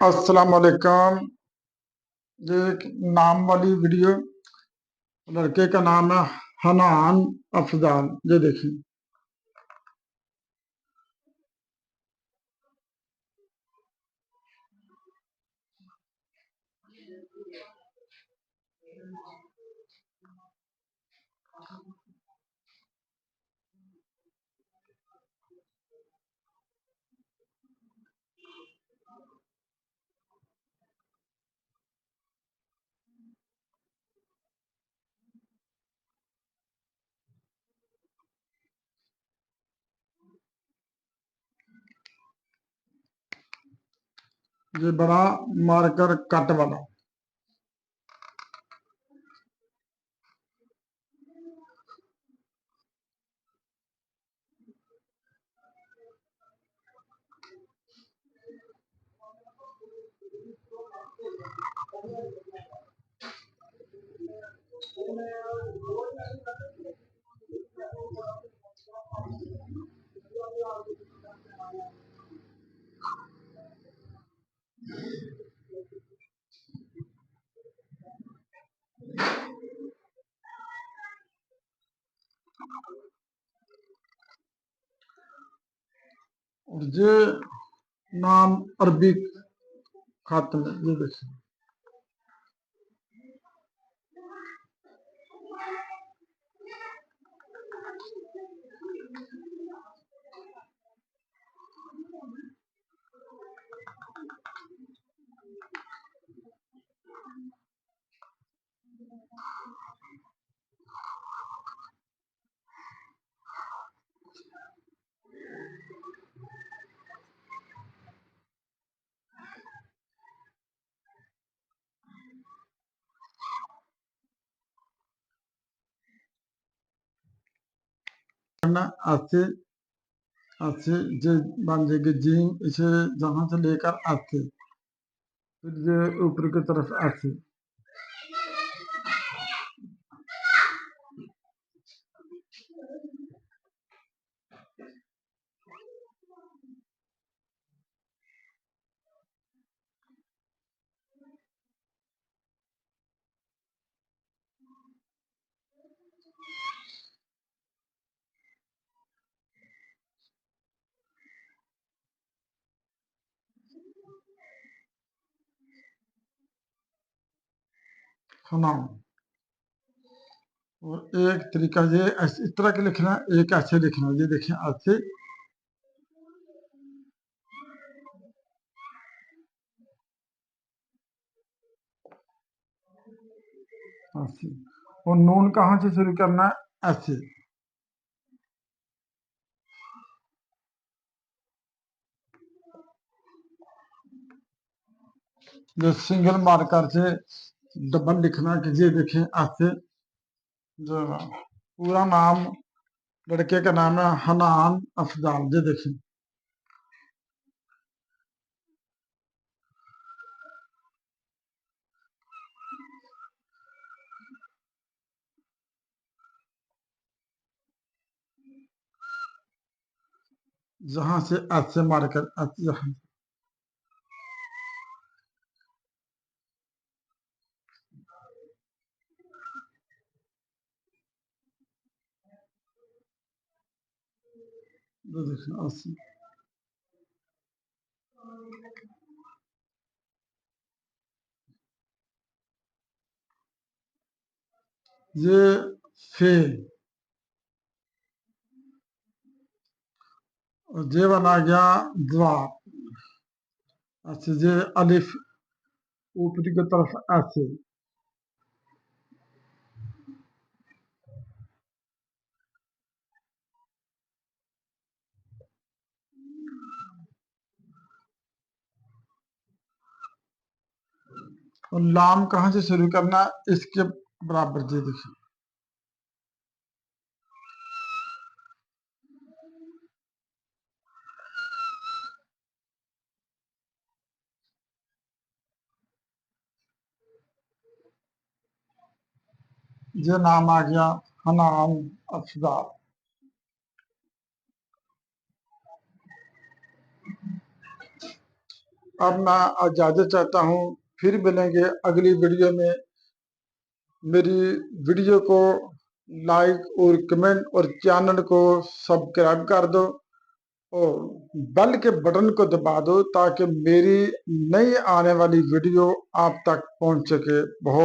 अस्सलाम वालेकुम। ये एक नाम वाली वीडियो। लड़के का नाम है हनान अफजाल। ये देखिए। ये बड़ा मार्कर कट वाला। और ये नाम अरबी खत में। ये देखिए। ना आते आते जे बन जाएगी जी। इसे जहां से लेकर आते, फिर ये ऊपर की तरफ आते। हनान। और एक तरीका ये इस तरह के लिखना, एक ऐसे लिखना। ये देखिए ऐसे। ऐसे। और नून कहाँ से शुरू करना है? ऐसे। जो सिंगल मार्कर से डबल लिखना कि ये देखें ऐसे। जो पूरा नाम लड़के का नाम है हनान अफजाल। ये देखें। जहां से ऐसे मार्कर यहाँ। ये देखें ऐसे। ये फे। और ये बना गया द्वार। अच्छा। ये अलिफ ऊपरी की तरफ ऐसे। और लाम कहाँ से शुरू करना? इसके बराबर। ये देखिए। ये नाम आ गया हनान अफजाल। अब मैं इजाजत चाहता हूँ, फिर मिलेंगे अगली वीडियो में। मेरी वीडियो को लाइक और कमेंट और चैनल को सब्सक्राइब कर दो और बेल के बटन को दबा दो ताकि मेरी नई आने वाली वीडियो आप तक पहुंच सके। बहुत